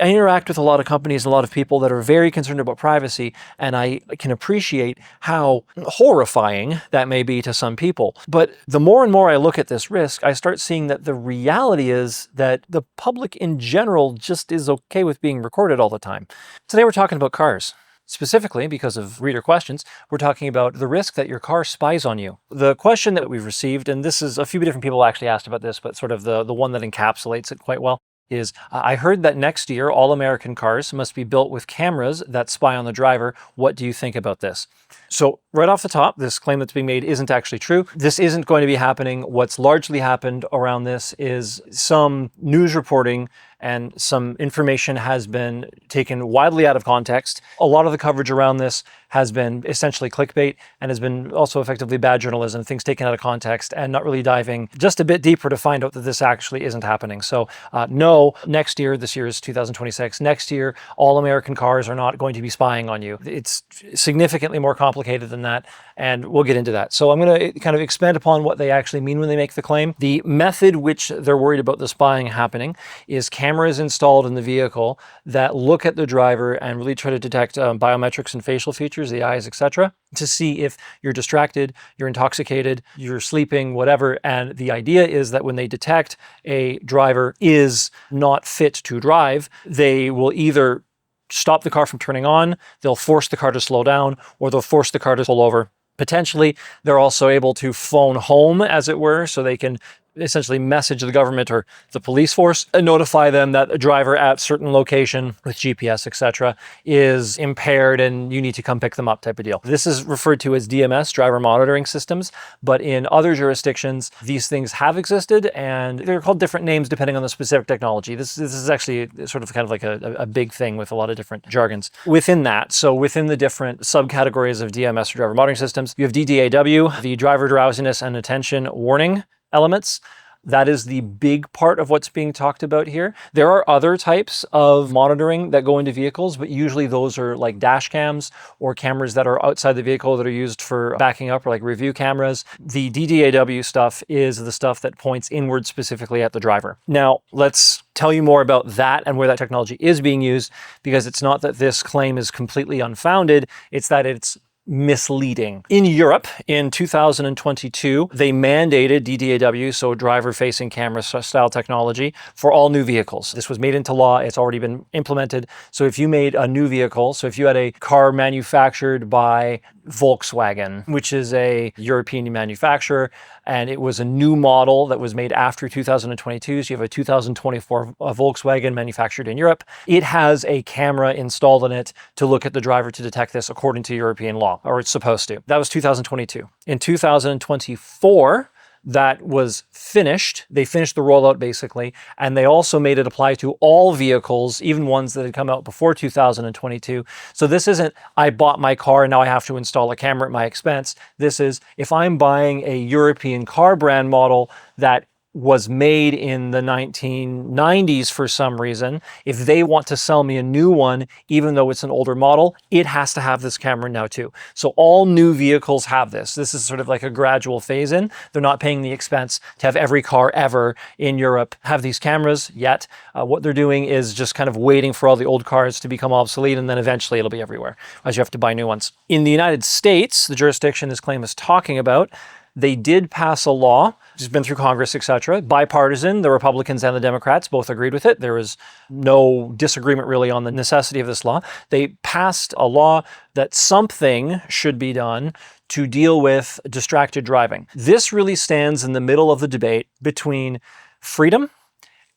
I interact with a lot of companies, a lot of people that are very concerned about privacy, and I can appreciate how horrifying that may be to some people. But the more and more I look at this risk, I start seeing that the reality is that the public in general just is okay with being recorded all the time. Today we're talking about cars. Specifically, because of reader questions, we're talking about the risk that your car spies on you. The question that we've received, and this is a few different people actually asked about this, but sort of the one that encapsulates it quite well, is I heard that next year all American cars must be built with cameras that spy on the driver. What do you think about this? So right off the top, this claim that's being made isn't actually true. This isn't going to be happening. What's largely happened around this is some news reporting and some information has been taken widely out of context. A lot of the coverage around this has been essentially clickbait and has been also effectively bad journalism, things taken out of context and not really diving just a bit deeper to find out that this actually isn't happening. So no, next year, this year is 2026, next year, all American cars are not going to be spying on you. It's significantly more complicated than that, and we'll get into that. So I'm going to kind of expand upon what they actually mean when they make the claim. The method which they're worried about the spying happening is cameras installed in the vehicle that look at the driver and really try to detect biometrics and facial features, the eyes, etc., to see if you're distracted, you're intoxicated, you're sleeping, whatever. And the idea is that when they detect a driver is not fit to drive, they will either stop the car from turning on, they'll force the car to slow down, or they'll force the car to pull over. Potentially, they're also able to phone home, as it were, so they can essentially message the government or the police force and notify them that a driver at certain location with GPS, etc., is impaired and you need to come pick them up type of deal. This is referred to as DMS, driver monitoring systems, but in other jurisdictions, these things have existed and they're called different names depending on the specific technology. This is actually sort of kind of like a big thing with a lot of different jargons. Within that, so within the different subcategories of DMS or driver monitoring systems, you have DDAW, the driver drowsiness and attention warning elements. That is the big part of what's being talked about here. There are other types of monitoring that go into vehicles, but usually those are like dash cams or cameras that are outside the vehicle that are used for backing up, or like review cameras. The DDAW stuff is the stuff that points inward specifically at the driver. Now, let's tell you more about that and where that technology is being used, because it's not that this claim is completely unfounded, it's that it's misleading. In Europe, in 2022, they mandated DDAW, so driver-facing camera style technology, for all new vehicles. This was made into law. It's already been implemented. So if you made a new vehicle, so if you had a car manufactured by Volkswagen, which is a European manufacturer, and it was a new model that was made after 2022, so you have a 2024 Volkswagen manufactured in Europe, it has a camera installed in it to look at the driver to detect this according to European law, or it's supposed to. That was 2022. In 2024, that was finished. They finished the rollout basically, and they also made it apply to all vehicles, even ones that had come out before 2022. So this isn't, I bought my car and now I have to install a camera at my expense. This is, if I'm buying a European car brand model that was made in the 1990s for some reason, if they want to sell me a new one, even though it's an older model, it has to have this camera now too. So all new vehicles have this. This is sort of like a gradual phase in. They're not paying the expense to have every car ever in Europe have these cameras yet. What they're doing is just kind of waiting for all the old cars to become obsolete, and then eventually it'll be everywhere as you have to buy new ones. In the United States, the jurisdiction this claim is talking about, they did pass a law, which has been through Congress, etc., bipartisan. The Republicans and the Democrats both agreed with it. There was no disagreement really on the necessity of this law. They passed a law that something should be done to deal with distracted driving. This really stands in the middle of the debate between freedom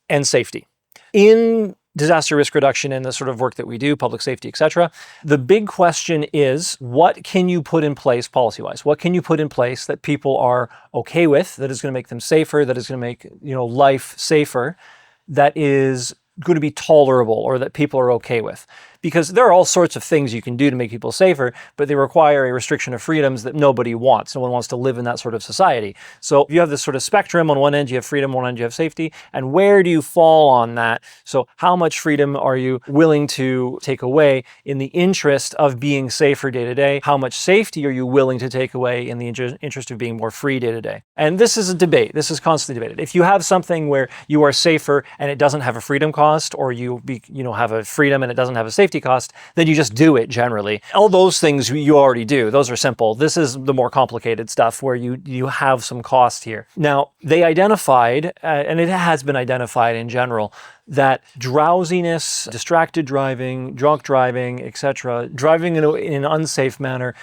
and safety. In disaster risk reduction and the sort of work that we do, public safety, etc. The big question is, what can you put in place policy-wise? What can you put in place that people are okay with, that is going to make them safer, that is going to make, life safer, that is going to be tolerable or that people are okay with? because there are all sorts of things you can do to make people safer, but they require a restriction of freedoms that nobody wants. No one wants to live in that sort of society. So you have this sort of spectrum. On one end you have freedom, on one end you have safety, and where do you fall on that? So how much freedom are you willing to take away in the interest of being safer day to day? How much safety are you willing to take away in the interest of being more free day to day? And this is a debate. This is constantly debated. If you have something where you are safer and it doesn't have a freedom cost, or you have a freedom and it doesn't have a safety cost, then you just do it generally. All those things you already do. Those are simple. This is the more complicated stuff where you have some cost here. Now, they identified, and it has been identified in general, that drowsiness, distracted driving, drunk driving, etc., driving in an unsafe manner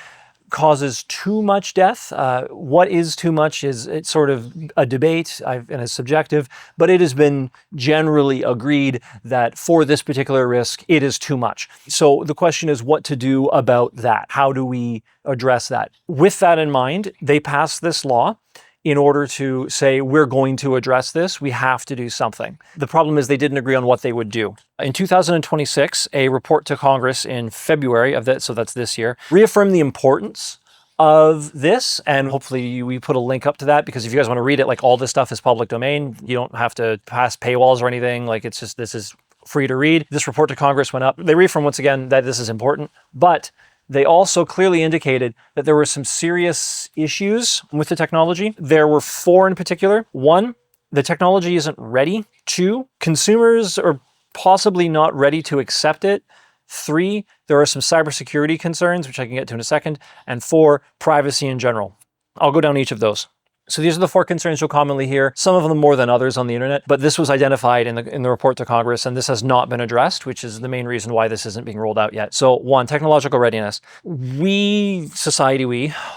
causes too much death. What is too much it's sort of a debate and it's subjective, but it has been generally agreed that for this particular risk, it is too much. So the question is what to do about that. How do we address that? With that in mind, they passed this law. In order to say, we're going to address this, we have to do something. The problem is they didn't agree on what they would do. In 2026, a report to Congress in February of that, so that's this year, reaffirmed the importance of this, and hopefully we put a link up to that, because if you guys want to read it, like all this stuff is public domain. You don't have to pass paywalls or anything. Like it's just, this is free to read. This report to Congress went up. They reaffirmed once again that this is important, but they also clearly indicated that there were some serious issues with the technology. There were 4 in particular. 1, the technology isn't ready. 2, consumers are possibly not ready to accept it. 3, there are some cybersecurity concerns, which I can get to in a second. And 4, privacy in general. I'll go down each of those. So these are the 4 concerns you'll commonly hear, some of them more than others on the internet, but this was identified in the report to Congress, and this has not been addressed, which is the main reason why this isn't being rolled out yet. So 1, technological readiness. We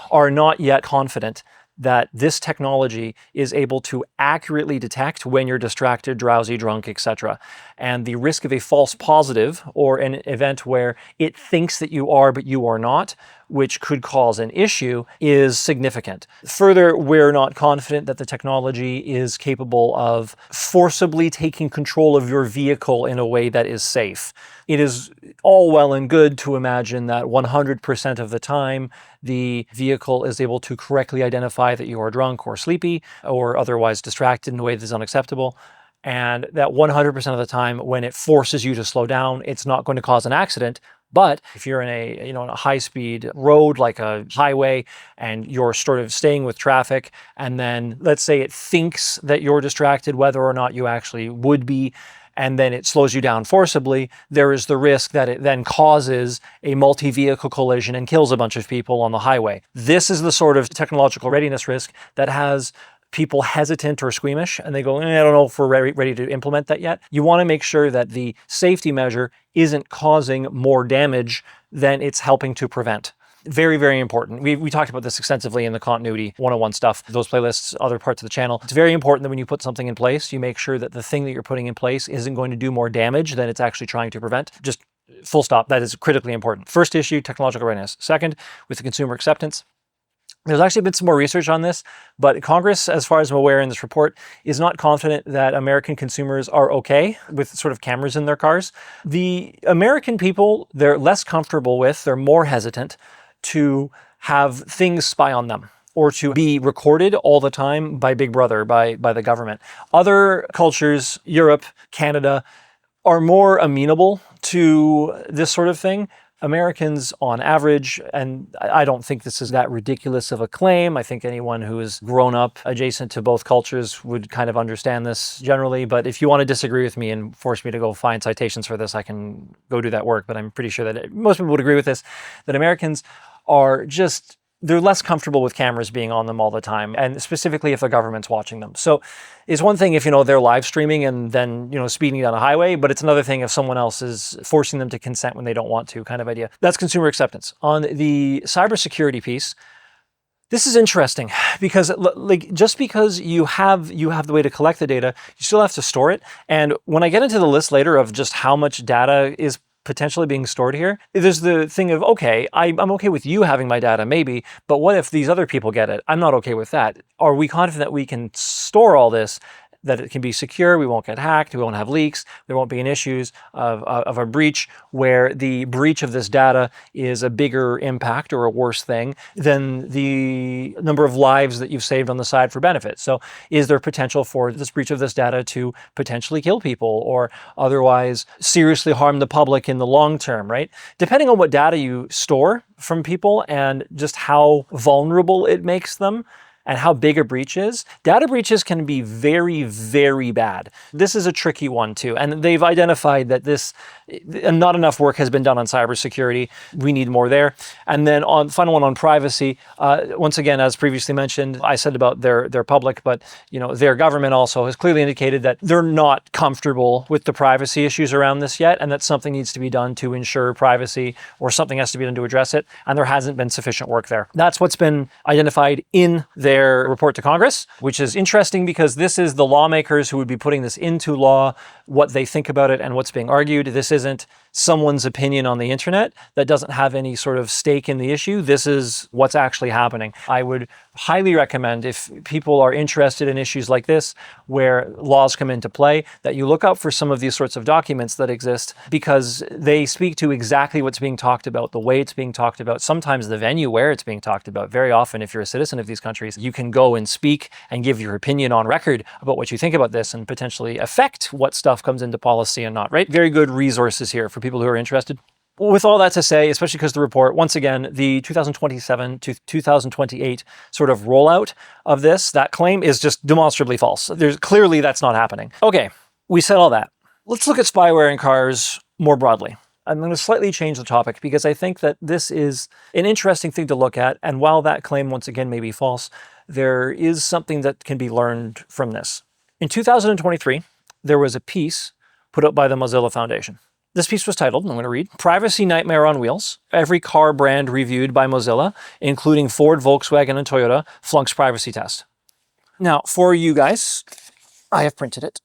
are not yet confident that this technology is able to accurately detect when you're distracted, drowsy, drunk, etc. And the risk of a false positive, or an event where it thinks that you are but you are not, which could cause an issue, is significant. Further, we're not confident that the technology is capable of forcibly taking control of your vehicle in a way that is safe. It is all well and good to imagine that 100% of the time the vehicle is able to correctly identify that you are drunk or sleepy or otherwise distracted in a way that is unacceptable. And that 100% of the time when it forces you to slow down, it's not going to cause an accident. But if you're in a high-speed road like a highway and you're sort of staying with traffic, and then let's say it thinks that you're distracted, whether or not you actually would be, and then it slows you down forcibly, there is the risk that it then causes a multi-vehicle collision and kills a bunch of people on the highway. This is the sort of technological readiness risk that has people hesitant or squeamish, and they go, I don't know if we're ready to implement that yet. You want to make sure that the safety measure isn't causing more damage than it's helping to prevent. Very, very important. We talked about this extensively in the Continuity 101 stuff, those playlists, other parts of the channel. It's very important that when you put something in place, you make sure that the thing that you're putting in place isn't going to do more damage than it's actually trying to prevent. Just full stop. That is critically important. First issue, technological readiness. Second, with the consumer acceptance. There's actually been some more research on this, but Congress, as far as I'm aware in this report, is not confident that American consumers are okay with sort of cameras in their cars. The American people, they're less comfortable with, they're more hesitant to have things spy on them or to be recorded all the time by Big Brother, by the government. Other cultures, Europe, Canada, are more amenable to this sort of thing. Americans on average, and I don't think this is that ridiculous of a claim. I think anyone who has grown up adjacent to both cultures would kind of understand this generally. But if you want to disagree with me and force me to go find citations for this, I can go do that work. But I'm pretty sure that most people would agree with this, that Americans are just, they're less comfortable with cameras being on them all the time, and specifically if the government's watching them. So it's one thing if, they're live streaming and then, speeding down a highway, but it's another thing if someone else is forcing them to consent when they don't want to, kind of idea. That's consumer acceptance. On the cybersecurity piece, this is interesting because just because you have the way to collect the data, you still have to store it. And when I get into the list later of just how much data is potentially being stored here, there's the thing of, okay, I'm okay with you having my data maybe, but what if these other people get it? I'm not okay with that. Are we confident that we can store all this that it can be secure, we won't get hacked, we won't have leaks, there won't be an issues of a breach where the breach of this data is a bigger impact or a worse thing than the number of lives that you've saved on the side for benefit. So is there potential for this breach of this data to potentially kill people or otherwise seriously harm the public in the long term, right? Depending on what data you store from people and just how vulnerable it makes them and how big a breach is, data breaches can be very, very bad. This is a tricky one too. And they've identified that not enough work has been done on cybersecurity. We need more there. And then on final one on privacy, once again, as previously mentioned, I said about their public, but their government also has clearly indicated that they're not comfortable with the privacy issues around this yet, and that something needs to be done to ensure privacy, or something has to be done to address it. And there hasn't been sufficient work there. That's what's been identified in their report to Congress, which is interesting because this is the lawmakers who would be putting this into law, what they think about it and what's being argued. This isn't someone's opinion on the internet that doesn't have any sort of stake in the issue. This is what's actually happening. I would highly recommend, if people are interested in issues like this, where laws come into play, that you look out for some of these sorts of documents that exist, because they speak to exactly what's being talked about, the way it's being talked about, sometimes the venue where it's being talked about. Very often, if you're a citizen of these countries, you can go and speak and give your opinion on record about what you think about this and potentially affect what stuff comes into policy and not, right? Very good resources here for people who are interested. With all that to say, especially because the report, once again, the 2027 to 2028 sort of rollout of this, that claim is just demonstrably false. Clearly that's not happening. Okay, we said all that. Let's look at spyware in cars more broadly. I'm going to slightly change the topic because I think that this is an interesting thing to look at. And while that claim, once again, may be false, there is something that can be learned from this. In 2023, there was a piece put up by the Mozilla Foundation. This piece was titled, I'm going to read, "Privacy Nightmare on Wheels. Every car brand reviewed by Mozilla, including Ford, Volkswagen, and Toyota, flunks privacy test." Now, for you guys, I have printed it.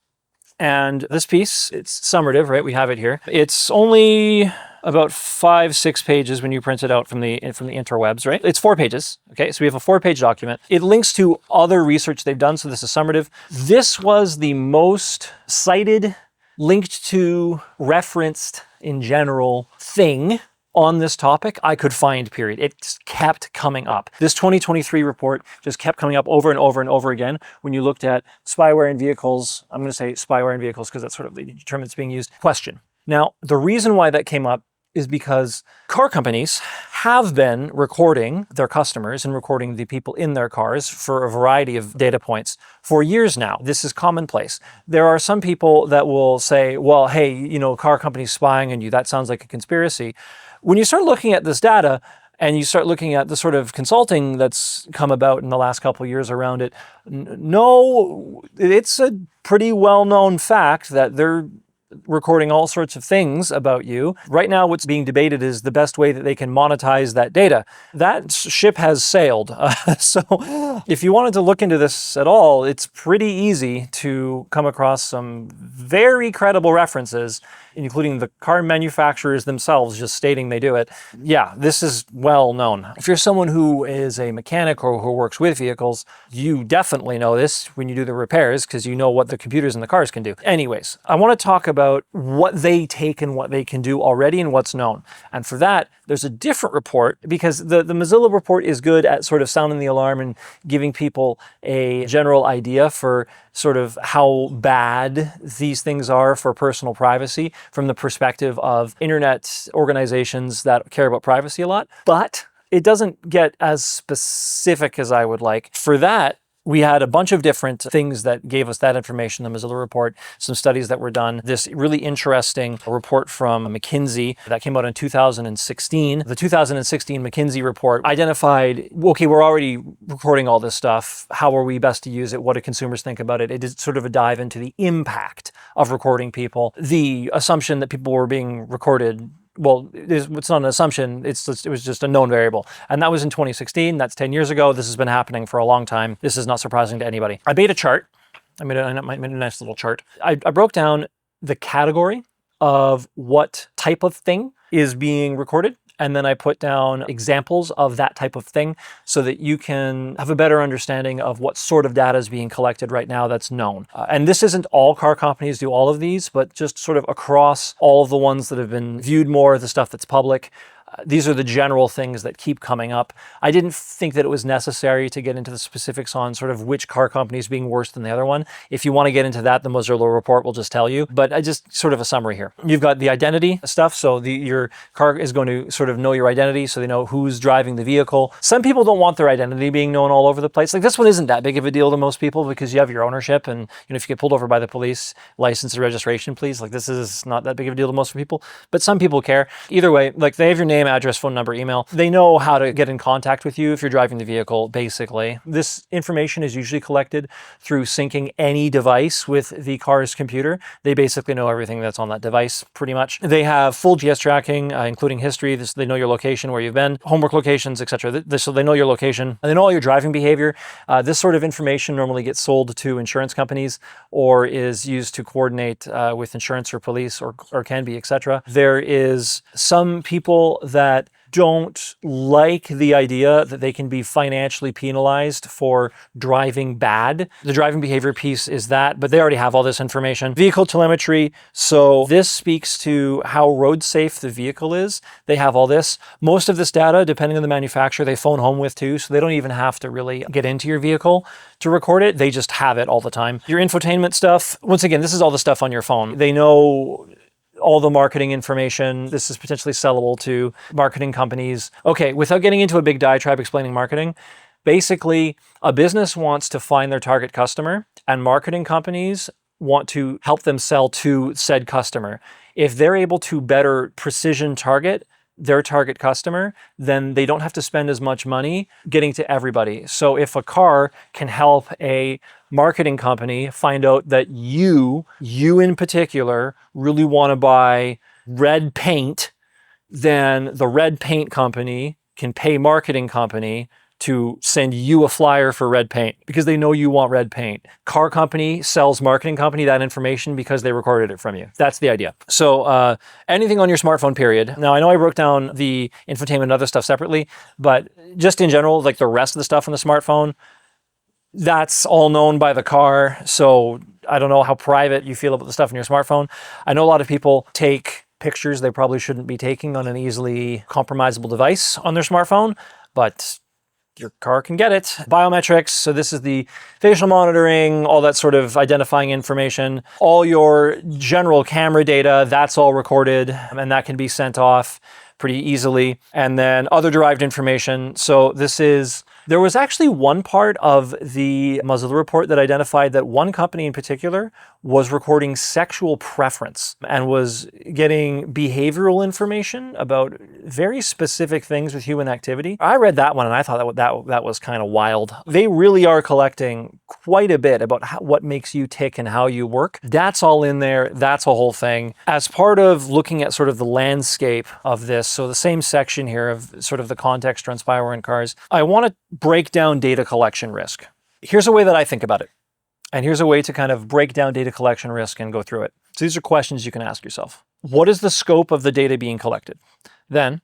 And this piece, it's summative, right? We have it here. It's only about 5-6 pages when you print it out from the interwebs, right? It's 4 pages, okay? So we have a 4-page document. It links to other research they've done, so this is summative. This was the most cited, linked to, referenced in general thing on this topic I could find, period. It kept coming up. This 2023 report just kept coming up over and over and over again. When you looked at spyware in vehicles, I'm going to say spyware in vehicles because that's sort of the term that's being used. Question. Now, the reason why that came up is because car companies have been recording their customers and recording the people in their cars for a variety of data points for years now. This is commonplace. There are some people that will say, well, hey, car companies spying on you, that sounds like a conspiracy. When you start looking at this data and you start looking at the sort of consulting that's come about in the last couple of years around it, no, it's a pretty well-known fact that they're recording all sorts of things about you. Right now, what's being debated is the best way that they can monetize that data. That ship has sailed. So if you wanted to look into this at all, it's pretty easy to come across some very credible references, including the car manufacturers themselves just stating they do it. Yeah, this is well known. If you're someone who is a mechanic or who works with vehicles, you definitely know this when you do the repairs because you know what the computers in the cars can do. Anyways, I want to talk about what they take and what they can do already and what's known. And for that, there's a different report because the Mozilla report is good at sort of sounding the alarm and giving people a general idea for sort of how bad these things are for personal privacy from the perspective of internet organizations that care about privacy a lot. But it doesn't get as specific as I would like. For that, we had a bunch of different things that gave us that information, the Mozilla report, some studies that were done, this really interesting report from McKinsey that came out in 2016. The 2016 McKinsey report identified, okay, we're already recording all this stuff. How are we best to use it? What do consumers think about it? It did sort of a dive into the impact of recording people, the assumption that people were being recorded. Well, it's not an assumption, it was just a known variable. And that was in 2016, that's 10 years ago. This has been happening for a long time. This is not surprising to anybody. I made a chart. I made a nice little chart. I broke down the category of what type of thing is being recorded and then I put down examples of that type of thing so that you can have a better understanding of what sort of data is being collected right now that's known. And this isn't all car companies do all of these, but just sort of across all of the ones that have been viewed more, the stuff that's public. These are the general things that keep coming up. I didn't think that it was necessary to get into the specifics on sort of which car company is being worse than the other one. If you want to get into that, the Mozilla report will just tell you. But I just sort of a summary here. You've got the identity stuff. So your car is going to sort of know your identity so they know who's driving the vehicle. Some people don't want their identity being known all over the place. Like this one isn't that big of a deal to most people because you have your ownership and if you get pulled over by the police, license and registration, please. Like this is not that big of a deal to most people, but some people care. Either way, like they have your name, address, phone number, email. They know how to get in contact with you if you're driving the vehicle, basically. This information is usually collected through syncing any device with the car's computer. They basically know everything that's on that device, pretty much. They have full GPS tracking, including history. They know your location, where you've been, homework locations, etc. So they know your location, and they know all your driving behavior. This sort of information normally gets sold to insurance companies or is used to coordinate with insurance or police or can be, etc. There is some people that don't like the idea that they can be financially penalized for driving bad. The driving behavior piece is that, but they already have all this information. Vehicle telemetry. So this speaks to how road safe the vehicle is. They have all this. Most of this data, depending on the manufacturer, they phone home with too. So they don't even have to really get into your vehicle to record it. They just have it all the time. Your infotainment stuff. Once again, this is all the stuff on your phone. They know all the marketing information. This is potentially sellable to marketing companies. Okay, without getting into a big diatribe explaining marketing, basically a business wants to find their target customer and marketing companies want to help them sell to said customer. If they're able to better precision target their target customer, then they don't have to spend as much money getting to everybody. So if a car can help a marketing company find out that you in particular, really want to buy red paint, then the red paint company can pay marketing company to send you a flyer for red paint because they know you want red paint. Car company sells marketing company that information because they recorded it from you. That's the idea. So anything on your smartphone, period. Now, I know I broke down the infotainment and other stuff separately, but just in general, like the rest of the stuff on the smartphone, that's all known by the car. So I don't know how private you feel about the stuff in your smartphone. I know a lot of people take pictures they probably shouldn't be taking on an easily compromisable device on their smartphone, but your car can get it. Biometrics, so this is the facial monitoring, all that sort of identifying information. All your general camera data, that's all recorded, and that can be sent off pretty easily. And then other derived information. So there was actually one part of the Mozilla report that identified that one company in particular was recording sexual preference and was getting behavioral information about very specific things with human activity. I read that one and I thought that was kind of wild. They really are collecting quite a bit about what makes you tick and how you work. That's all in there. That's a whole thing. As part of looking at sort of the landscape of this, so the same section here of sort of the context around spyware in cars, I want to break down data collection risk. Here's a way that I think about it. And here's a way to kind of break down data collection risk and go through it. So these are questions you can ask yourself. What is the scope of the data being collected? Then,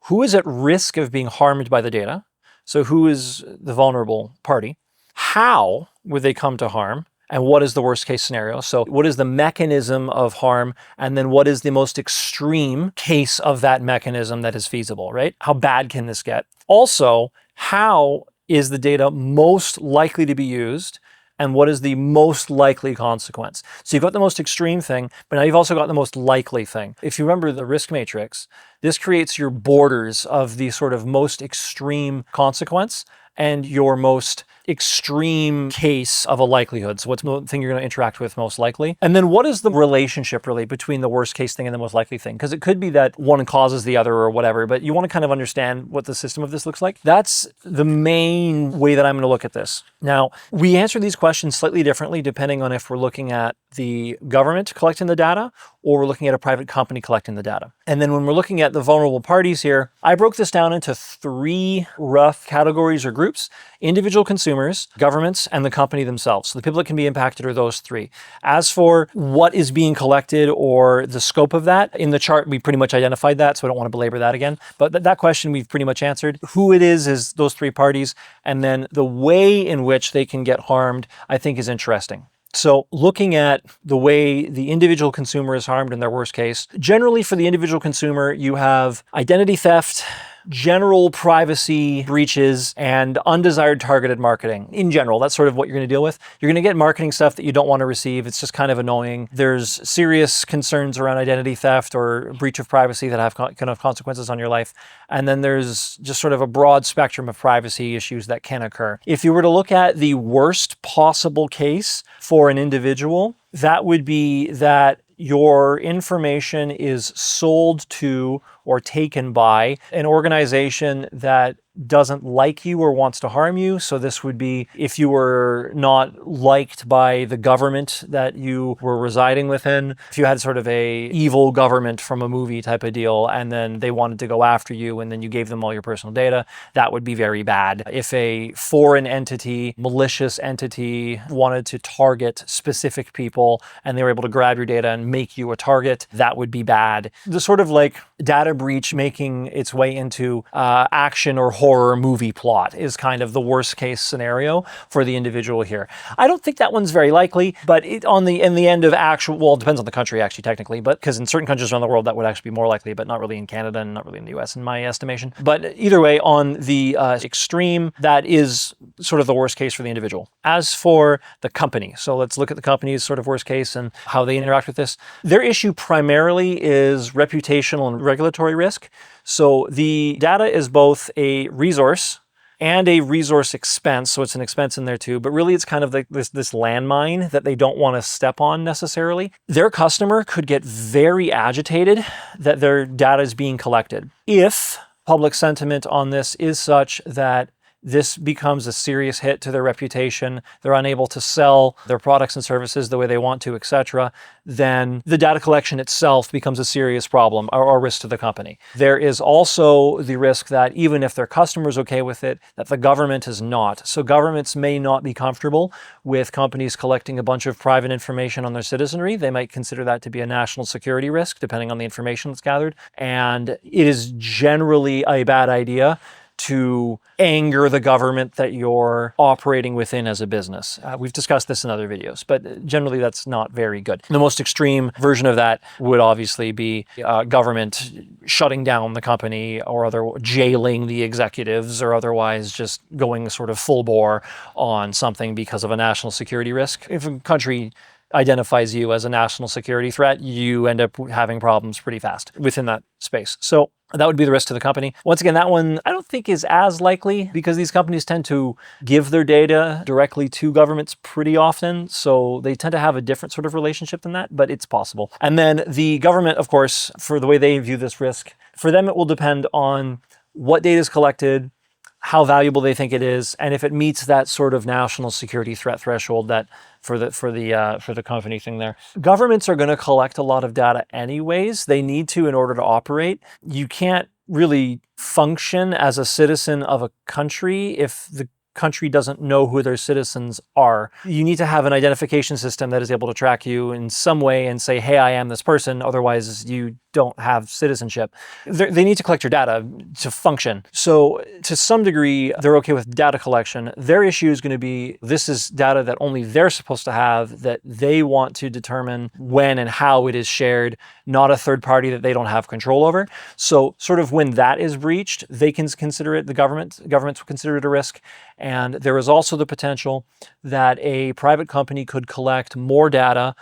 who is at risk of being harmed by the data? So who is the vulnerable party? How would they come to harm? And what is the worst case scenario? So what is the mechanism of harm? And then what is the most extreme case of that mechanism that is feasible, right? How bad can this get? Also, how is the data most likely to be used? And what is the most likely consequence? So you've got the most extreme thing, but now you've also got the most likely thing. If you remember the risk matrix, this creates your borders of the sort of most extreme consequence and your most extreme case of a likelihood. So what's the thing you're going to interact with most likely? And then what is the relationship really between the worst case thing and the most likely thing? Because it could be that one causes the other or whatever, but you want to kind of understand what the system of this looks like. That's the main way that I'm going to look at this. Now, we answer these questions slightly differently depending on if we're looking at the government collecting the data, or we're looking at a private company collecting the data. And then when we're looking at the vulnerable parties here, I broke this down into 3 rough categories or groups: individual consumers, governments, and the company themselves. So the people that can be impacted are those 3. As for what is being collected or the scope of that, in the chart we pretty much identified that, so I don't want to belabor that again. But that question we've pretty much answered. Who it is those 3 parties, and then the way in which they can get harmed, I think is interesting. So looking at the way the individual consumer is harmed in their worst case, generally for the individual consumer, you have identity theft, general privacy breaches, and undesired targeted marketing. In general, that's sort of what you're going to deal with. You're going to get marketing stuff that you don't want to receive. It's just kind of annoying. There's serious concerns around identity theft or breach of privacy that can have consequences on your life. And then there's just sort of a broad spectrum of privacy issues that can occur. If you were to look at the worst possible case for an individual, that would be that your information is sold to or taken by an organization that doesn't like you or wants to harm you. So this would be if you were not liked by the government that you were residing within, if you had sort of a evil government from a movie type of deal, and then they wanted to go after you and then you gave them all your personal data, that would be very bad. If a foreign entity, malicious entity wanted to target specific people and they were able to grab your data and make you a target, that would be bad. The sort of like data breach making its way into action or horror movie plot is kind of the worst case scenario for the individual here. I don't think that one's very likely, but in the end of actual, well, it depends on the country actually technically, but because in certain countries around the world that would actually be more likely, but not really in Canada and not really in the US in my estimation. But either way, on the extreme, that is sort of the worst case for the individual. As for the company, so let's look at the company's sort of worst case and how they interact with this. Their issue primarily is reputational and regulatory risk. So the data is both a resource and a resource expense. So it's an expense in there too, but really it's kind of like this landmine that they don't want to step on necessarily. Their customer could get very agitated that their data is being collected. If public sentiment on this is such that this becomes a serious hit to their reputation, they're unable to sell their products and services the way they want to, etc., then the data collection itself becomes a serious problem or risk to the company. There is also the risk that even if their customer's okay with it, that the government is not. So governments may not be comfortable with companies collecting a bunch of private information on their citizenry. They might consider that to be a national security risk, depending on the information that's gathered. And it is generally a bad idea to anger the government that you're operating within as a business. We've discussed this in other videos, but generally that's not very good. The most extreme version of that would obviously be government shutting down the company or jailing the executives or otherwise just going sort of full bore on something because of a national security risk. If a country identifies you as a national security threat, you end up having problems pretty fast within that space. So that would be the risk to the company. Once again, that one I don't think is as likely because these companies tend to give their data directly to governments pretty often. So they tend to have a different sort of relationship than that, but it's possible. And then the government, of course, for the way they view this risk, for them it will depend on what data is collected, how valuable they think it is, and if it meets that sort of national security threat threshold that for the company thing there. Governments are going to collect a lot of data anyways. They need to in order to operate. You can't really function as a citizen of a country if the country doesn't know who their citizens are. You need to have an identification system that is able to track you in some way and say, hey, I am this person. Otherwise, you don't have citizenship. They need to collect your data to function. So to some degree, they're okay with data collection. Their issue is going to be, this is data that only they're supposed to have, that they want to determine when and how it is shared, not a third party that they don't have control over. So sort of when that is breached, they can consider it, governments will consider it a risk. And there is also the potential that a private company could collect more data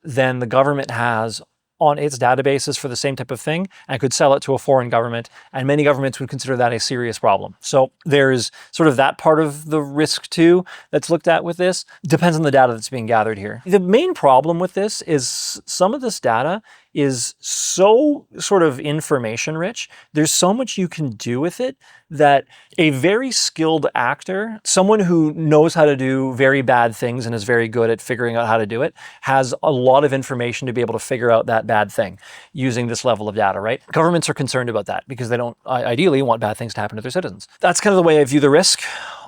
than the government has on its databases for the same type of thing and could sell it to a foreign government. And many governments would consider that a serious problem. So there's sort of that part of the risk too that's looked at with this. Depends on the data that's being gathered here. The main problem with this is some of this data is so sort of information rich. There's so much you can do with it that a very skilled actor, someone who knows how to do very bad things and is very good at figuring out how to do it, has a lot of information to be able to figure out that bad thing using this level of data, right? Governments are concerned about that because they don't ideally want bad things to happen to their citizens. That's kind of the way I view the risk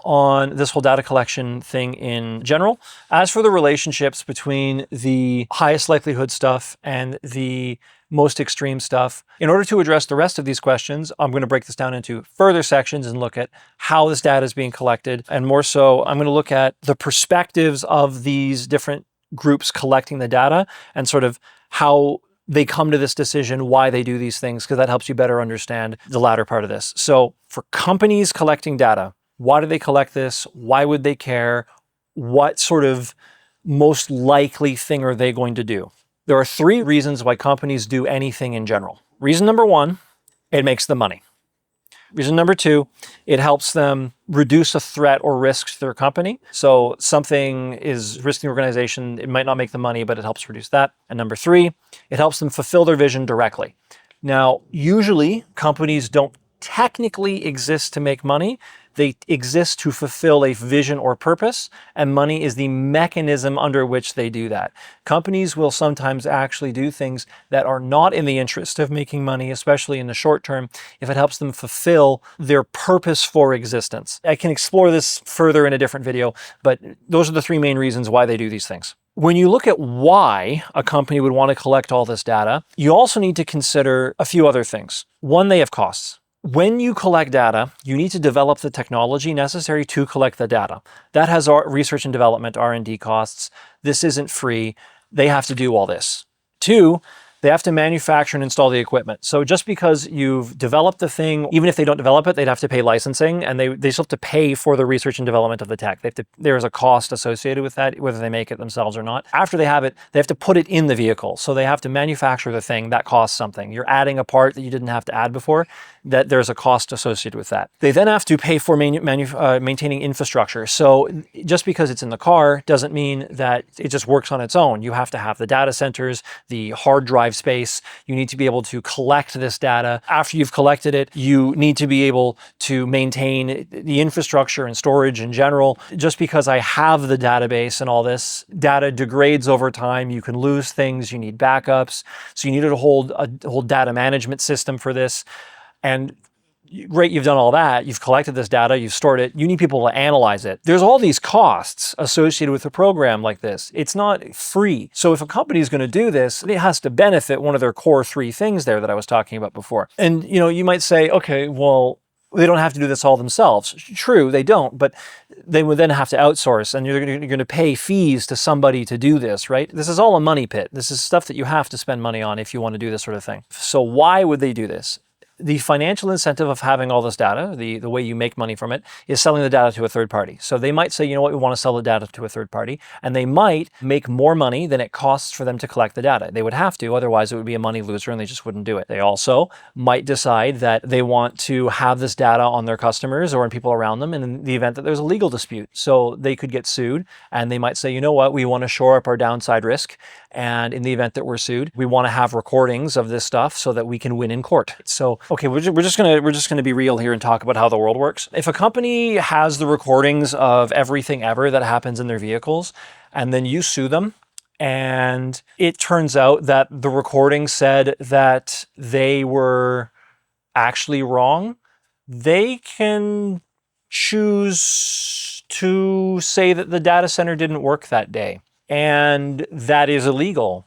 on this whole data collection thing in general. As for the relationships between the highest likelihood stuff and the most extreme stuff, in order to address the rest of these questions, I'm going to break this down into further sections and look at how this data is being collected. And more so, I'm going to look at the perspectives of these different groups collecting the data and sort of how they come to this decision, why they do these things, because that helps you better understand the latter part of this. So for companies collecting data, why do they collect this? Why would they care? What sort of most likely thing are they going to do? There are 3 reasons why companies do anything in general. Reason number 1, it makes them money. Reason number 2, it helps them reduce a threat or risk to their company. So something is risking the organization, it might not make them money, but it helps reduce that. And number 3, it helps them fulfill their vision directly. Now, usually companies don't technically exist to make money. They exist to fulfill a vision or purpose, and money is the mechanism under which they do that. Companies will sometimes actually do things that are not in the interest of making money, especially in the short term, if it helps them fulfill their purpose for existence. I can explore this further in a different video, but those are the 3 main reasons why they do these things. When you look at why a company would want to collect all this data, you also need to consider a few other things. 1, they have costs. When you collect data, you need to develop the technology necessary to collect the data. That has research and development, R&D costs. This isn't free. They have to do all this. 2, they have to manufacture and install the equipment. So just because you've developed the thing, even if they don't develop it, they'd have to pay licensing, and they still have to pay for the research and development of the tech. There's a cost associated with that, whether they make it themselves or not. After they have it, they have to put it in the vehicle. So they have to manufacture the thing. That costs something. You're adding a part that you didn't have to add before, that there's a cost associated with that. They then have to pay for maintaining infrastructure. So just because it's in the car doesn't mean that it just works on its own. You have to have the data centers, the hard drive space. You need to be able to collect this data. After you've collected it, you need to be able to maintain the infrastructure and storage in general. Just because I have the database and all this, data degrades over time. You can lose things. You need backups. So you need a whole data management system for this. And great, you've done all that. You've collected this data. You've stored it. You need people to analyze it. There's all these costs associated with a program like this. It's not free. So if a company is going to do this, it has to benefit one of their core 3 things there that I was talking about before. And you might say, okay, well, they don't have to do this all themselves. True, they don't, but they would then have to outsource, and you're going to pay fees to somebody to do this, right? This is all a money pit. This is stuff that you have to spend money on if you want to do this sort of thing. So why would they do this? The financial incentive of having all this data, the way you make money from it, is selling the data to a third party. So they might say, you know what, we want to sell the data to a third party, and they might make more money than it costs for them to collect the data. They would have to, otherwise it would be a money loser and they just wouldn't do it. They also might decide that they want to have this data on their customers or on people around them in the event that there's a legal dispute. So they could get sued, and they might say, you know what, we want to shore up our downside risk, and in the event that we're sued, we want to have recordings of this stuff so that we can win in court. So okay, we're just gonna be real here and talk about how the world works. If a company has the recordings of everything ever that happens in their vehicles, and then you sue them, and it turns out that the recording said that they were actually wrong, they can choose to say that the data center didn't work that day. And that is illegal.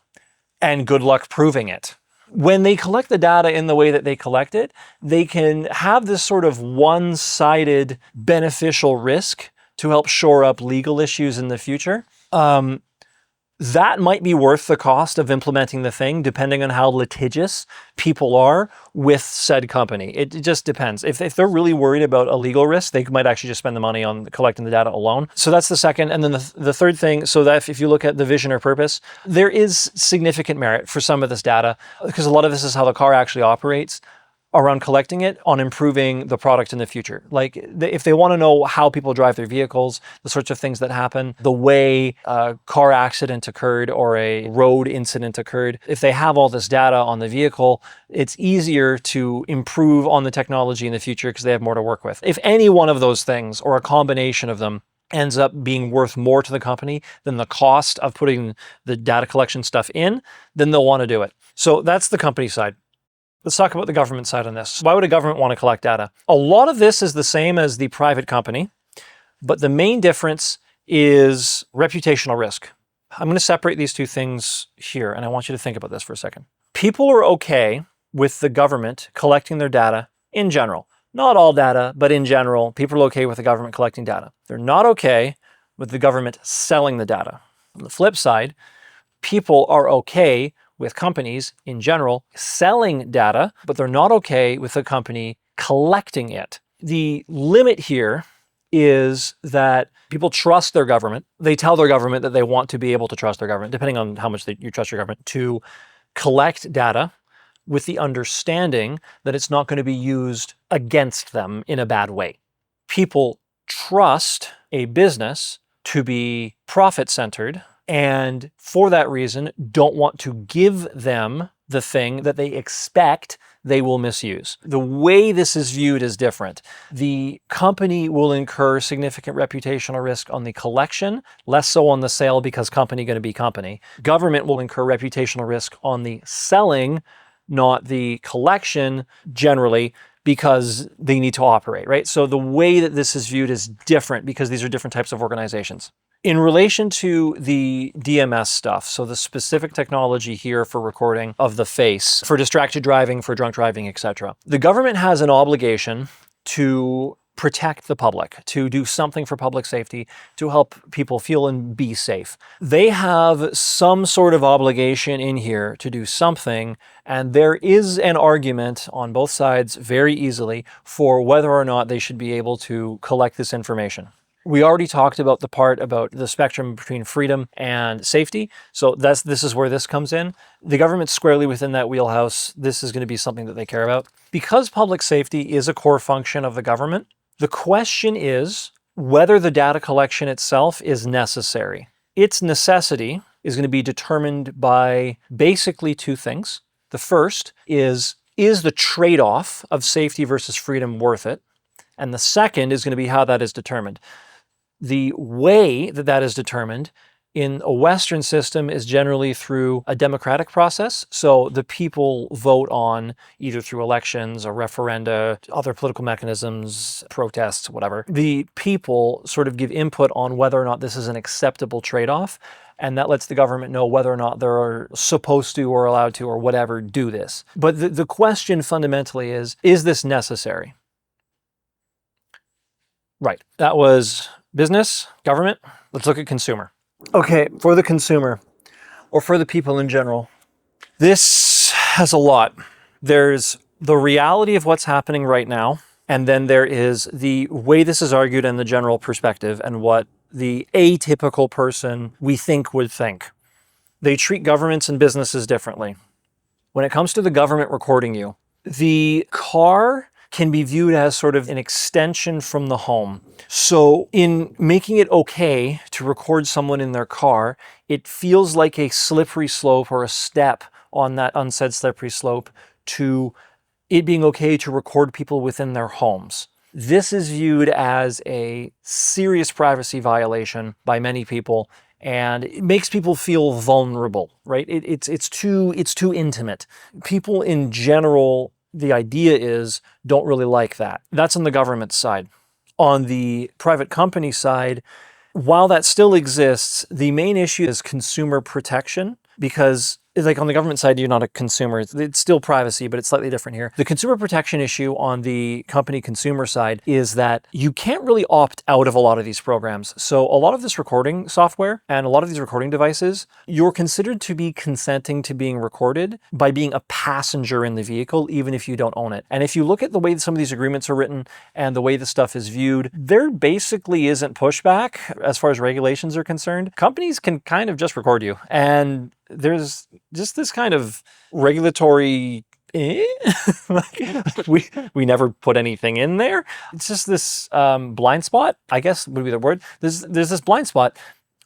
And good luck proving it. When they collect the data in the way that they collect it, they can have this sort of one-sided beneficial risk to help shore up legal issues in the future. That might be worth the cost of implementing the thing, depending on how litigious people are with said company. It just depends. If they're really worried about a legal risk, they might actually just spend the money on collecting the data alone. So that's the second. And then the third thing, so that if you look at the vision or purpose, there is significant merit for some of this data, because a lot of this is how the car actually operates. around collecting it on improving the product in the future. Like if they want to know how people drive their vehicles, the sorts of things that happen, the way a car accident occurred or a road incident occurred, if they have all this data on the vehicle, it's easier to improve on the technology in the future because they have more to work with. If any one of those things or a combination of them ends up being worth more to the company than the cost of putting the data collection stuff in, then they'll want to do it. So that's the company side. Let's talk about the government side on this. Why would a government want to collect data? A lot of this is the same as the private company, but the main difference is reputational risk. I'm going to separate these two things here, and I want you to think about this for a second. People are okay with the government collecting their data in general. Not all data, but in general, people are okay with the government collecting data. They're not okay with the government selling the data. On the flip side, people are okay with companies in general selling data, but they're not okay with the company collecting it. The limit here is that people trust their government. They tell their government that they want to be able to trust their government, depending on how much you trust your government, to collect data with the understanding that it's not going to be used against them in a bad way. People trust a business to be profit-centered, and for that reason, don't want to give them the thing that they expect they will misuse. The way this is viewed is different. The company will incur significant reputational risk on the collection, less so on the sale because company going to be company. Government will incur reputational risk on the selling, not the collection generally, because they need to operate, right? So the way that this is viewed is different because these are different types of organizations. In relation to the DMS stuff, so the specific technology here for recording of the face, for distracted driving, for drunk driving, etc., the government has an obligation to protect the public, to do something for public safety, to help people feel and be safe. They have some sort of obligation in here to do something, and there is an argument on both sides very easily for whether or not they should be able to collect this information. We already talked about the part about the spectrum between freedom and safety. So this is where this comes in. The government's squarely within that wheelhouse. This is going to be something that they care about. Because public safety is a core function of the government, the question is whether the data collection itself is necessary. Its necessity is going to be determined by basically two things. The first is the trade-off of safety versus freedom worth it? And the second is going to be how that is determined. The way that that is determined in a Western system is generally through a democratic process. So the people vote on either through elections or referenda, other political mechanisms, protests, whatever. The people sort of give input on whether or not this is an acceptable trade-off. And that lets the government know whether or not they're supposed to or allowed to or whatever do this. But the question fundamentally is this necessary? Right. That was business, government. Let's look at consumer. Okay, for the consumer, or for the people in general, this has a lot. There's the reality of what's happening right now, and then there is the way this is argued and the general perspective and what the atypical person we think would think. They treat governments and businesses differently. When it comes to the government recording you, the car can be viewed as sort of an extension from the home. So in making it okay to record someone in their car, it feels like a slippery slope or a step on that unsaid slippery slope to it being okay to record people within their homes. This is viewed as a serious privacy violation by many people, and it makes people feel vulnerable, right? It's too intimate. People in general, the idea is, don't really like that. That's on the government side. On the private company side, while that still exists, the main issue is consumer protection, because like on the government side, you're not a consumer. It's still privacy, but it's slightly different here. The consumer protection issue on the company consumer side is that you can't really opt out of a lot of these programs. So a lot of this recording software and a lot of these recording devices, you're considered to be consenting to being recorded by being a passenger in the vehicle, even if you don't own it. And if you look at the way that some of these agreements are written and the way the stuff is viewed, there basically isn't pushback as far as regulations are concerned. Companies can kind of just record you. And there's just this kind of regulatory eh? Like, we never put anything in there. It's just this blind spot, I guess would be the word. There's this blind spot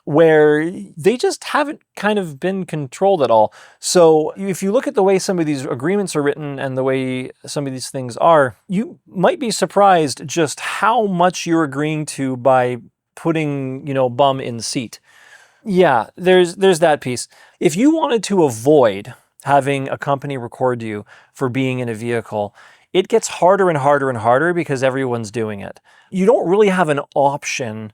where they just haven't kind of been controlled at all. So if you look at the way some of these agreements are written and the way some of these things are, you might be surprised just how much you're agreeing to by putting, bum in seat. Yeah, there's that piece. If you wanted to avoid having a company record you for being in a vehicle, it gets harder and harder and harder because everyone's doing it. You don't really have an option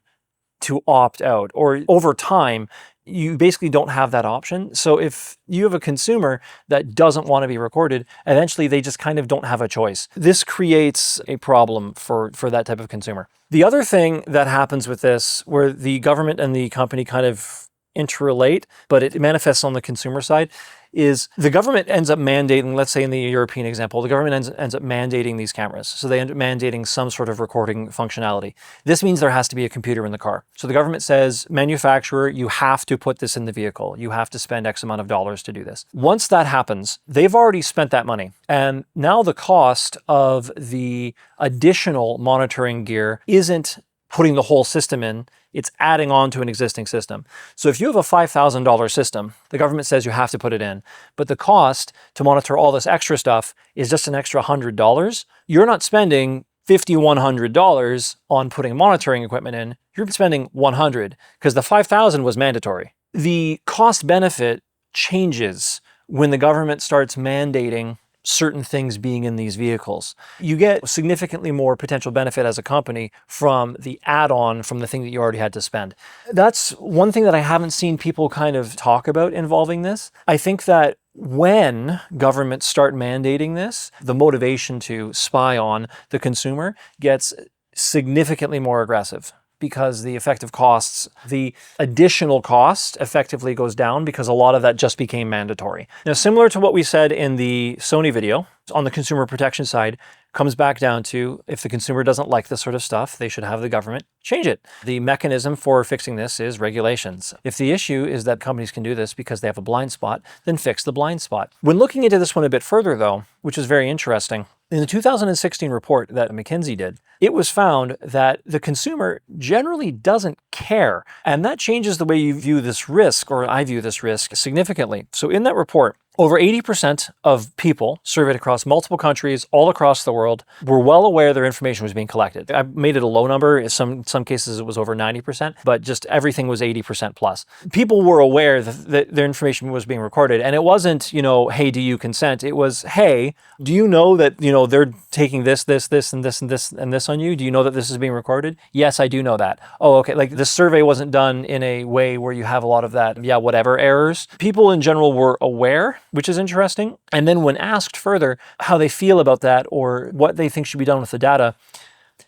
to opt out, or over time, you basically don't have that option. So if you have a consumer that doesn't want to be recorded, eventually they just kind of don't have a choice. This creates a problem for that type of consumer. The other thing that happens with this, where the government and the company kind of interrelate, but it manifests on the consumer side, is the government ends up mandating, let's say in the European example, the government ends up mandating these cameras. So they end up mandating some sort of recording functionality. This means there has to be a computer in the car. So the government says, manufacturer, you have to put this in the vehicle. You have to spend X amount of dollars to do this. Once that happens, they've already spent that money. And now the cost of the additional monitoring gear isn't putting the whole system in, it's adding on to an existing system. So if you have a $5,000 system, the government says you have to put it in, but the cost to monitor all this extra stuff is just an extra $100. You're not spending $5,100 on putting monitoring equipment in, you're spending $100 because the $5,000 was mandatory. The cost benefit changes when the government starts mandating certain things being in these vehicles. You get significantly more potential benefit as a company from the add-on from the thing that you already had to spend. That's one thing that I haven't seen people kind of talk about involving this. I think that when governments start mandating this, the motivation to spy on the consumer gets significantly more aggressive, because the effective costs, the additional cost effectively goes down because a lot of that just became mandatory. Now, similar to what we said in the Sony video, on the consumer protection side, comes back down to if the consumer doesn't like this sort of stuff, they should have the government change it. The mechanism for fixing this is regulations. If the issue is that companies can do this because they have a blind spot, then fix the blind spot. When looking into this one a bit further though, which is very interesting, in the 2016 report that McKinsey did, it was found that the consumer generally doesn't care. And that changes the way you view this risk, or I view this risk, significantly. So in that report, over 80% of people surveyed across multiple countries all across the world were well aware their information was being collected. I made it a low number. In some cases, it was over 90%, but just everything was 80% plus. People were aware that their information was being recorded. And it wasn't, hey, do you consent? It was, hey, do you know that, they're taking this, and this, and this, and this on you? Do you know that this is being recorded? Yes, I do know that. Oh, okay. Like the survey wasn't done in a way where you have a lot of that, whatever errors. People in general were aware, which is interesting. And then when asked further how they feel about that or what they think should be done with the data,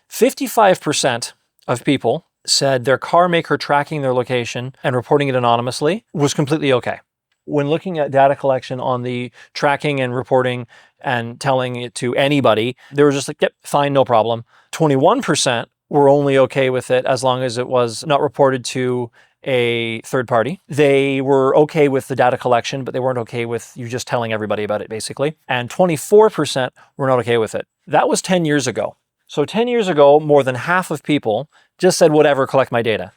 55% of people said their car maker tracking their location and reporting it anonymously was completely okay. When looking at data collection on the tracking and reporting and telling it to anybody, they were just like, yep, fine, no problem. 21% were only okay with it as long as it was not reported to a third party. They were okay with the data collection, but they weren't okay with you just telling everybody about it, basically. And 24% were not okay with it. That was 10 years ago. So 10 years ago, more than half of people just said, whatever, collect my data,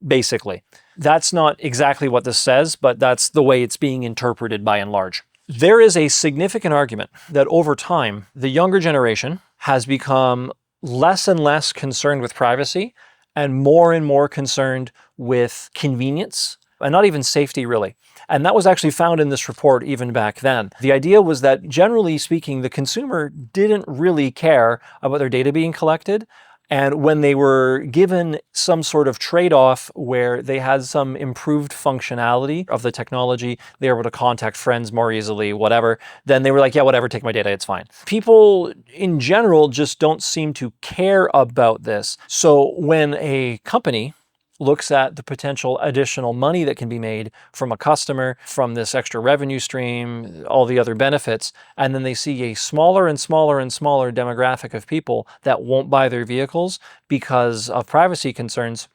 basically. That's not exactly what this says, but that's the way it's being interpreted by and large. There is a significant argument that over time, the younger generation has become less and less concerned with privacy and more concerned with convenience and not even safety, really. And that was actually found in this report even back then. The idea was that generally speaking, the consumer didn't really care about their data being collected. And when they were given some sort of trade-off where they had some improved functionality of the technology, they were able to contact friends more easily, whatever, then they were like, yeah, whatever, take my data, it's fine. People in general just don't seem to care about this. So when a company looks at the potential additional money that can be made from a customer, from this extra revenue stream, all the other benefits, and then they see a smaller and smaller and smaller demographic of people that won't buy their vehicles because of privacy concerns,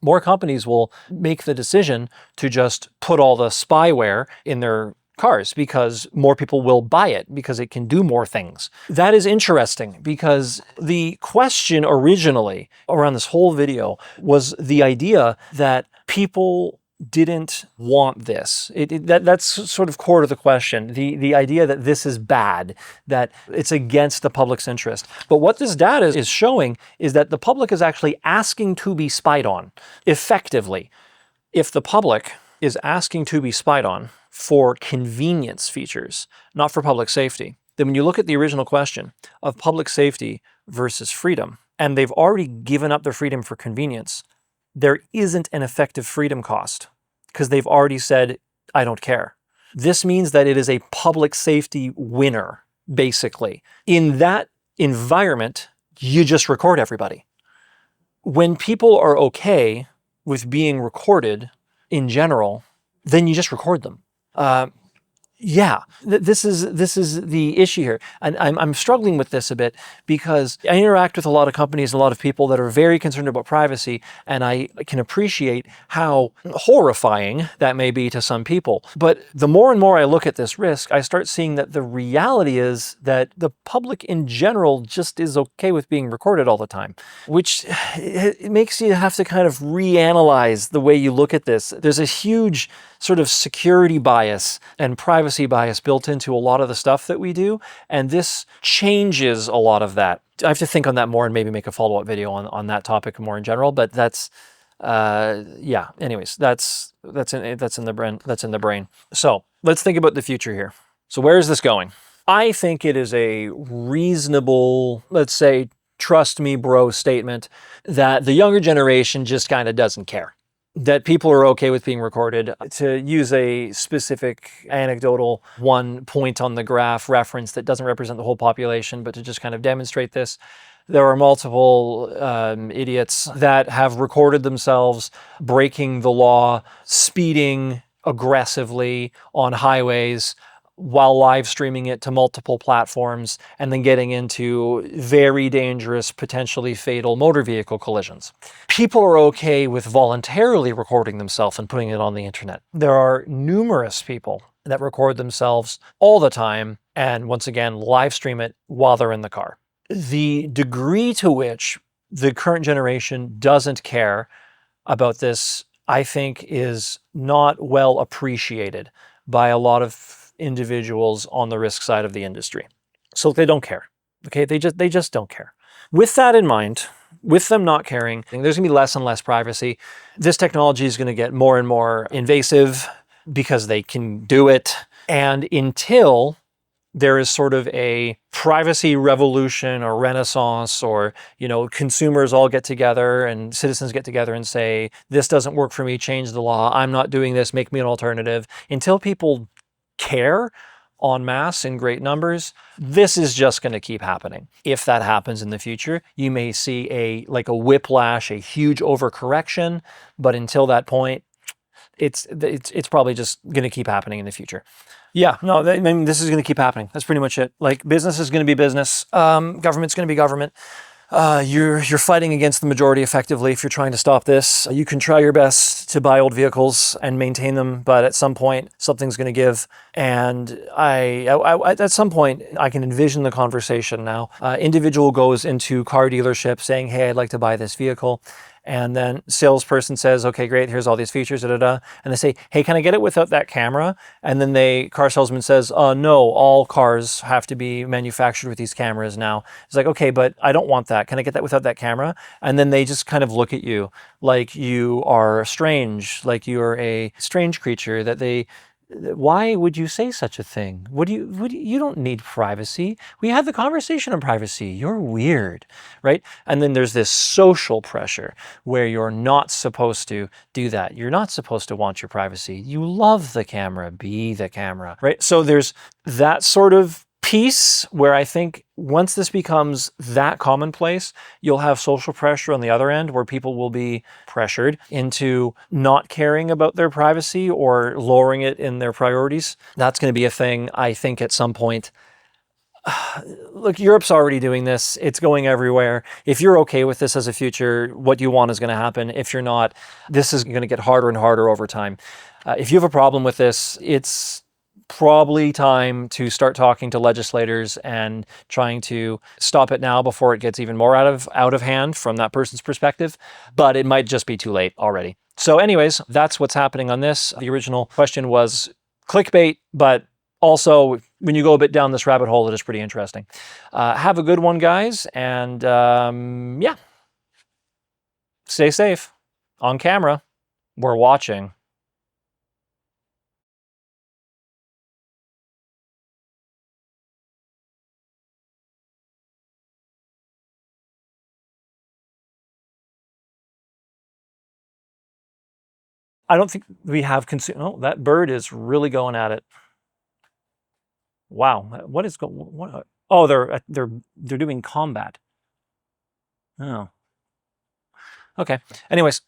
more companies will make the decision to just put all the spyware in their cars because more people will buy it because it can do more things. That is interesting because the question originally around this whole video was the idea that people didn't want this. That's sort of core to the question. The idea that this is bad, that it's against the public's interest. But what this data is showing is that the public is actually asking to be spied on effectively. If the public is asking to be spied on for convenience features, not for public safety, then when you look at the original question of public safety versus freedom, and they've already given up their freedom for convenience, there isn't an effective freedom cost because they've already said, I don't care. This means that it is a public safety winner, basically. In that environment, you just record everybody. When people are okay with being recorded in general, then you just record them. This is the issue here. And I'm struggling with this a bit because I interact with a lot of companies, a lot of people that are very concerned about privacy, and I can appreciate how horrifying that may be to some people. But the more and more I look at this risk, I start seeing that the reality is that the public in general just is okay with being recorded all the time, which it makes you have to kind of reanalyze the way you look at this. There's a huge sort of security bias and privacy bias built into a lot of the stuff that we do, and this changes a lot of that. I have to think on that more and maybe make a follow-up video on that topic more in general, but that's anyways, that's in the brain. So let's think about the future here. So where is this going? I think it is a reasonable, let's say, trust me bro statement that the younger generation just kind of doesn't care. That people are okay with being recorded. To use a specific anecdotal one point on the graph reference that doesn't represent the whole population, but to just kind of demonstrate this, there are multiple idiots that have recorded themselves breaking the law, speeding aggressively on highways, while live streaming it to multiple platforms, and then getting into very dangerous, potentially fatal motor vehicle collisions. People are okay with voluntarily recording themselves and putting it on the internet. There are numerous people that record themselves all the time and, once again, live stream it while they're in the car. The degree to which the current generation doesn't care about this, I think, is not well appreciated by a lot of individuals on the risk side of the industry. So they don't care. Okay, they just don't care. With that in mind, with them not caring, there's gonna be less and less privacy. This technology is gonna get more and more invasive because they can do it. And until there is sort of a privacy revolution or renaissance, or, consumers all get together and citizens get together and say, this doesn't work for me, change the law, I'm not doing this, make me an alternative. Until people care en masse in great numbers, this is just going to keep happening. If that happens in the future, you may see a whiplash, a huge overcorrection, but until that point, it's probably just going to keep happening in the future. Yeah, no, this is going to keep happening. That's pretty much it. Business is going to be business. Government's going to be government. You're fighting against the majority effectively if you're trying to stop this. You can try your best to buy old vehicles and maintain them, but at some point something's going to give. And at some point I can envision the conversation now. Individual goes into car dealership saying, hey, I'd like to buy this vehicle. And then salesperson says, okay, great, here's all these features, And they say, hey, can I get it without that camera? And then car salesman says, no, all cars have to be manufactured with these cameras now. It's like, okay, but I don't want that. Can I get that without that camera? And then they just kind of look at you like you are strange, like you're a strange creature, why would you say such a thing? You don't need privacy. We had the conversation on privacy. You're weird, right? And then there's this social pressure where you're not supposed to do that. You're not supposed to want your privacy. You love the camera, be the camera, right? So there's that sort of piece where I think once this becomes that commonplace, you'll have social pressure on the other end where people will be pressured into not caring about their privacy or lowering it in their priorities. That's going to be a thing, I think, at some point. Look, Europe's already doing this. It's going everywhere. If you're okay with this as a future, what you want is going to happen. If you're not, this is going to get harder and harder over time. If you have a problem with this, it's probably time to start talking to legislators and trying to stop it now before it gets even more out of hand from that person's perspective. But it might just be too late already. So anyways, that's what's happening on this. The original question was clickbait, but also when you go a bit down this rabbit hole, it is pretty interesting. Have a good one, guys. And yeah, stay safe. On camera, we're watching. I don't think we have consumed. Oh, that bird is really going at it. Wow, what is going? What? Oh, they're doing combat. Oh, okay. Anyways,